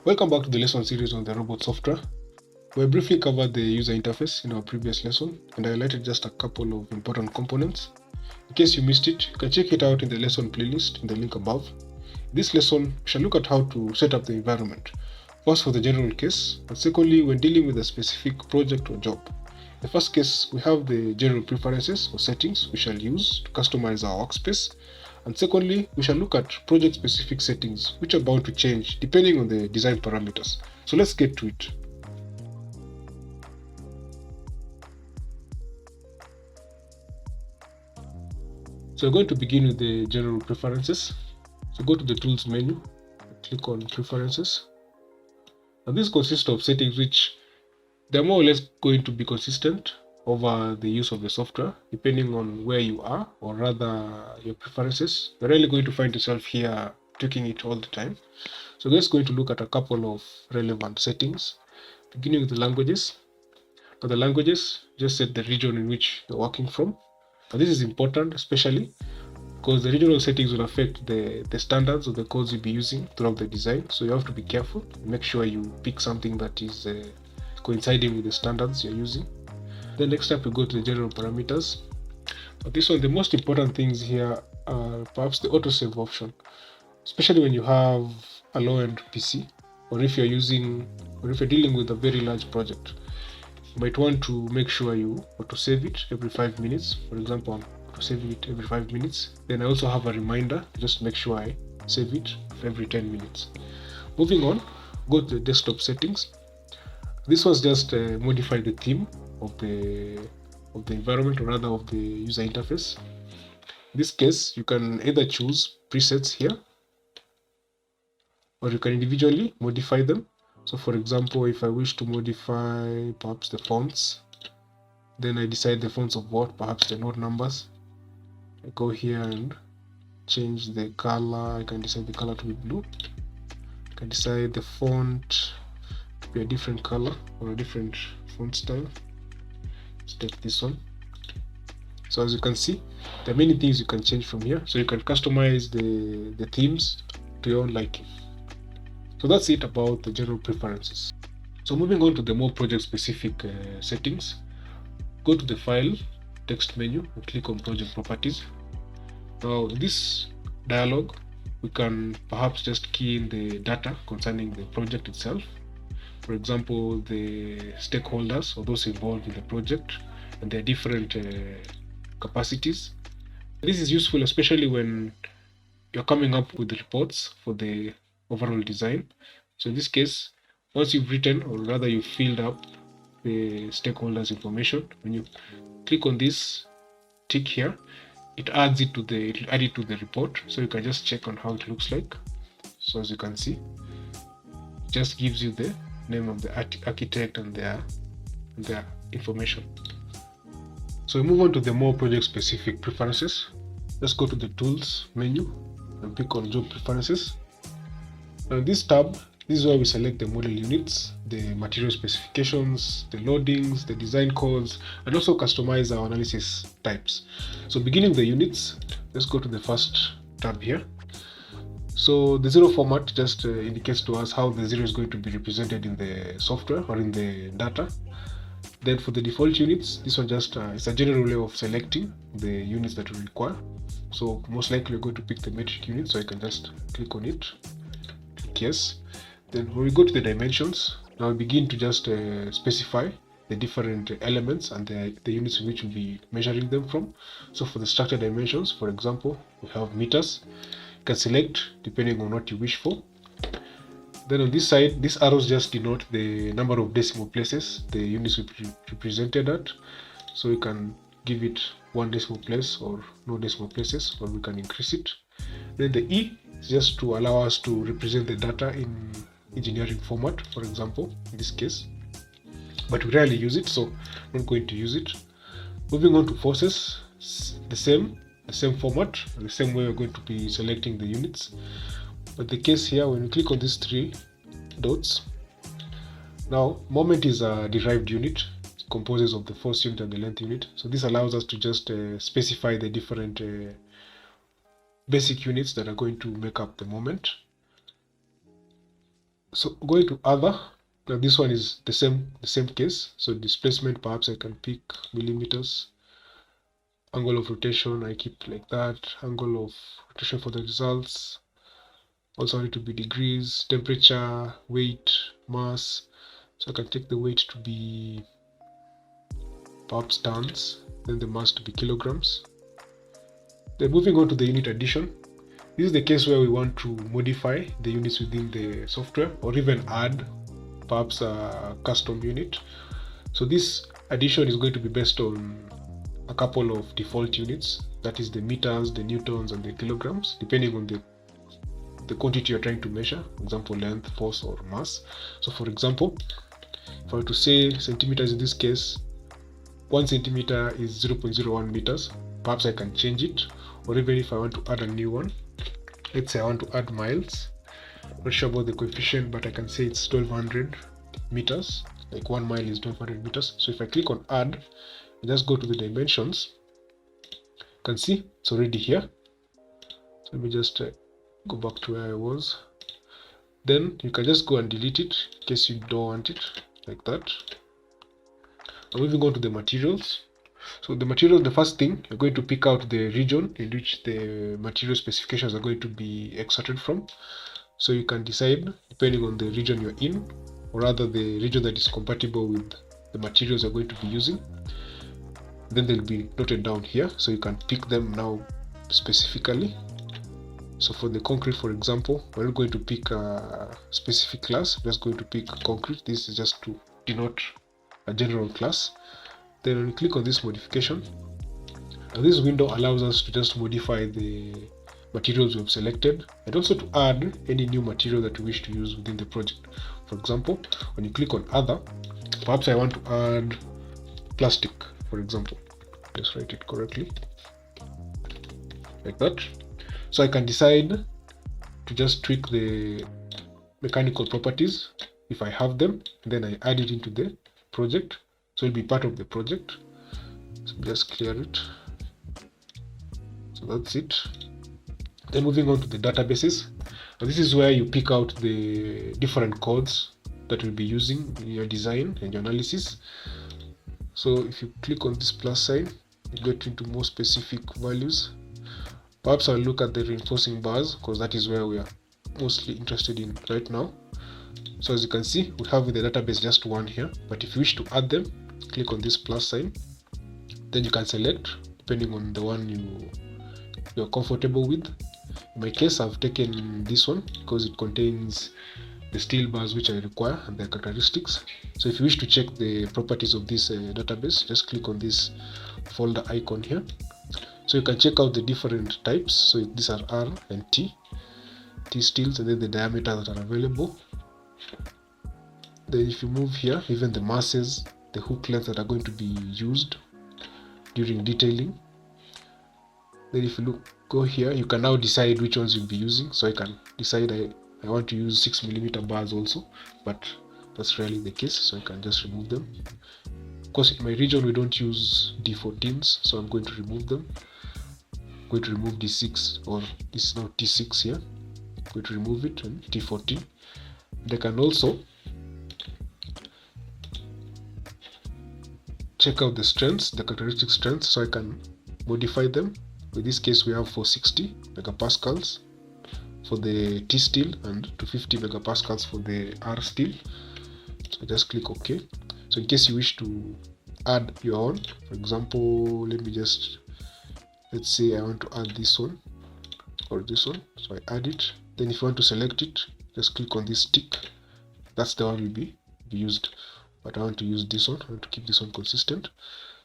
Welcome back to the lesson series on the robot software. We briefly covered the user interface in our previous lesson and I highlighted just a couple of important components. In case you missed it, you can check it out in the lesson playlist in the link above. In this lesson, we shall look at how to set up the environment. First for the general case, and secondly when dealing with a specific project or job. In the first case, we have the general preferences or settings we shall use to customize our workspace. And secondly, we shall look at project-specific settings which are bound to change depending on the design parameters. So let's get to it. So we're going to begin with the general preferences. So go to the Tools menu, click on Preferences. And this consists of settings which they're more or less going to be consistent over the use of the software depending on where you are, or rather your preferences. You're really going to find yourself here tweaking it all the time. So we're just going to look at a couple of relevant settings, beginning with the languages. For the languages, just set the region in which you're working from. And this is important especially because the regional settings will affect the standards of the codes you'll be using throughout the design. So you have to be careful, make sure you pick something that is coinciding with the standards you're using. Then next up we go to the general parameters. But this one, the most important things here are perhaps the autosave option, especially when you have a low-end PC, or if you're dealing with a very large project. You might want to make sure you autosave it every 5 minutes. For example, I'm autosaving it every 5 minutes. Then I also have a reminder, just make sure I save it every 10 minutes. Moving on, go to the desktop settings. This was just modify the theme of the environment, or rather of the user interface. In this case, you can either choose presets here, or you can individually modify them. So for example, if I wish to modify perhaps the fonts, then I decide the fonts of what, perhaps the node numbers. I go here and change the color. I can decide the color to be blue. I can decide the font to be a different color or a different font style. Let's take this one. So as you can see, there are many things you can change from here. So you can customize the themes to your own liking. So that's it about the general preferences. So moving on to the more project specific settings, go to the File, Text menu and click on Project Properties. Now in this dialog, we can perhaps just key in the data concerning the project itself. For example, the stakeholders or those involved in the project and their different capacities. This is useful especially when you're coming up with the reports for the overall design. So in this case, once you've written, or rather you've filled up the stakeholders information, when you click on this tick here, it adds it to the report, so you can just check on how it looks like. So as you can see, it just gives you the name of the architect and their information. So we move on to the more project specific preferences. Let's go to the Tools menu and pick on Job Preferences. Now in this tab, this is where we select the model units, the material specifications, the loadings, the design codes, and also customize our analysis types. So beginning the units, let's go to the first tab here. So the zero format just indicates to us how the zero is going to be represented in the software or in the data. Then for the default units, this one just it's a general way of selecting the units that we require. So most likely we're going to pick the metric unit, so I can just click on it, click yes. Then when we go to the dimensions, now we begin to just specify the different elements and the units in which we'll be measuring them from. So for the structure dimensions, for example, we have meters. You can select depending on what you wish for. Then on this side, these arrows just denote the number of decimal places the units will be represented at. So you can give it 1 decimal place or no decimal places, or we can increase it. Then the E is just to allow us to represent the data in engineering format, for example, in this case. But we rarely use it, so I'm not going to use it. Moving on to forces, the same format, the same way we're going to be selecting the units. But the case here, when we click on these 3 dots, now moment is a derived unit. It composes of the force unit and the length unit. So this allows us to just specify the different basic units that are going to make up the moment. So going to other, now this one is the same case. So displacement, perhaps I can pick millimeters. Angle of rotation, I keep like that. Angle of rotation for the results also need to be degrees. Temperature, weight, mass. So I can take the weight to be perhaps tons, then the mass to be kilograms. Then moving on to the unit addition. This is the case where we want to modify the units within the software or even add perhaps a custom unit. So this addition is going to be based on a couple of default units, that is the meters, the newtons, and the kilograms, depending on the quantity you're trying to measure, for example, length, force, or mass. So for example, if I were to say centimeters in this case, 1 centimeter is 0.01 meters, perhaps I can change it, or even if I want to add a new one, let's say I want to add miles. Not sure about the coefficient, but I can say it's 1200 meters, like 1 mile is 1200 meters. So if I click on add, I just go to the dimensions, you can see it's already here. So let me just go back to where I was. Then you can just go and delete it in case you don't want it, like that. I'm moving on to the materials. So the material, the first thing, you're going to pick out the region in which the material specifications are going to be extracted from. So you can decide, depending on the region you're in, or rather the region that is compatible with the materials you're going to be using. Then they'll be noted down here, so you can pick them now specifically. So for the concrete, for example, we're not going to pick a specific class, we're just going to pick concrete. This is just to denote a general class. Then when we click on this modification, now this window allows us to just modify the materials we've selected and also to add any new material that we wish to use within the project. For example, when you click on other, perhaps I want to add plastic, for example. Just write it correctly, like that. So I can decide to just tweak the mechanical properties if I have them, and then I add it into the project, so it'll be part of the project. So just clear it. So that's it. Then moving on to the databases. Now this is where you pick out the different codes that you'll be using in your design and your analysis. So if you click on this plus sign, you get into more specific values. Perhaps I'll look at the reinforcing bars because that is where we are mostly interested in right now. So as you can see, we have in the database just one here, but if you wish to add them, click on this plus sign. Then you can select depending on the one you're comfortable with. In my case, I've taken this one because it contains the steel bars which I require and their characteristics. So if you wish to check the properties of this database, just click on this folder icon here. So you can check out the different types. So these are R and T steels, and then the diameter that are available. Then if you move here, even the masses, the hook lengths that are going to be used during detailing. Then if you go here, you can now decide which ones you'll be using. So I can decide I want to use 6mm bars also, but that's rarely the case, so I can just remove them. Of course, in my region we don't use D14s, so I'm going to remove them. I'm going to remove D6, or this is now T6 here. I'm going to remove it, and T14. And I can also check out the strengths, the characteristic strengths, so I can modify them. In this case, we have 460 megapascals for the T steel and 250 megapascals for the R steel. So just click OK. So in case you wish to add your own, for example, let's say I want to add this one or this one. So I add it. Then if you want to select it, just click on this tick. That's the one will be used. But I want to use this one. I want to keep this one consistent.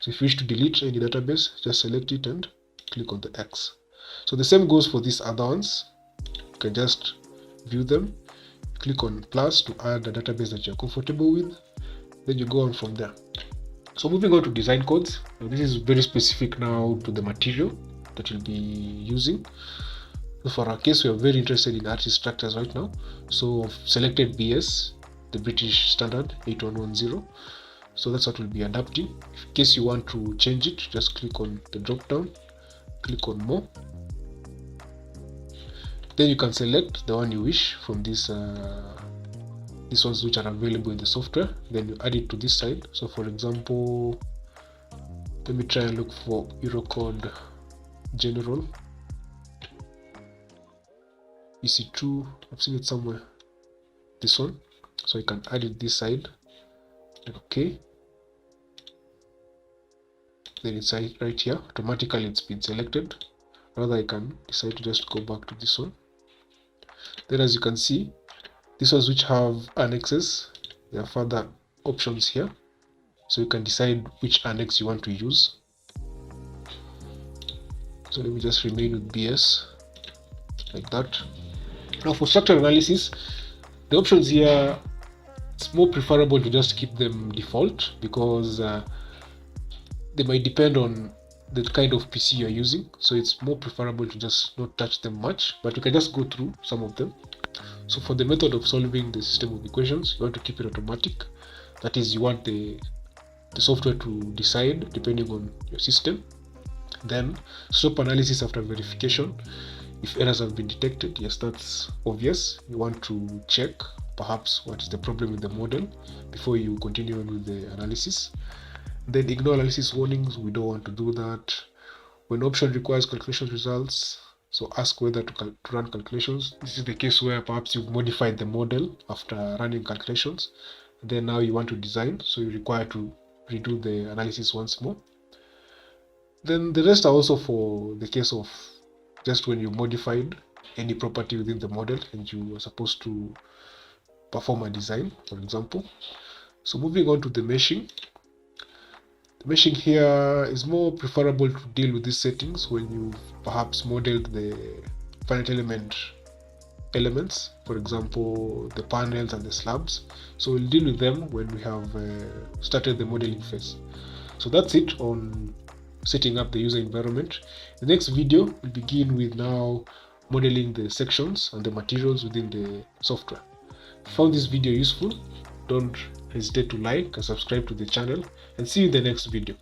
So if you wish to delete any database, just select it and click on the X. So the same goes for these other ones. You can just view them, click on plus to add a database that you're comfortable with, then you go on from there. So moving on to design codes. Now this is very specific now to the material that you'll be using. So for our case, we are very interested in artist structures right now. So I've selected BS, the British standard 8110. So that's what we'll be adapting. In case you want to change it, just click on the drop down, click on more. Then you can select the one you wish from this these ones which are available in the software, then you add it to this side. So for example, let me try and look for Eurocode General EC2. I've seen it somewhere, this one. So I can add it this side, okay. Then it's right here, automatically it's been selected. Rather, I can decide to just go back to this one. Then as you can see, these ones which have annexes, there are further options here. So you can decide which annex you want to use. So let me just remain with BS, like that. Now for structural analysis, the options here, it's more preferable to just keep them default, because they might depend on the kind of PC you're using. So it's more preferable to just not touch them much, but you can just go through some of them. So for the method of solving the system of equations, you want to keep it automatic. That is, you want the software to decide depending on your system. Then stop analysis after verification. If errors have been detected, yes, that's obvious. You want to check perhaps what is the problem with the model before you continue on with the analysis. Then ignore analysis warnings. We don't want to do that. When option requires calculation results, so ask whether to run calculations. This is the case where perhaps you've modified the model after running calculations. Then now you want to design, so you require to redo the analysis once more. Then the rest are also for the case of just when you modified any property within the model and you are supposed to perform a design, for example. So moving on to the meshing. The meshing here is more preferable to deal with these settings when you perhaps modeled the finite element elements, for example, the panels and the slabs. So we'll deal with them when we have started the modeling phase. So that's it on setting up the user environment. The next video will begin with now modeling the sections and the materials within the software. If you found this video useful, don't hesitate to like and subscribe to the channel, and see you in the next video.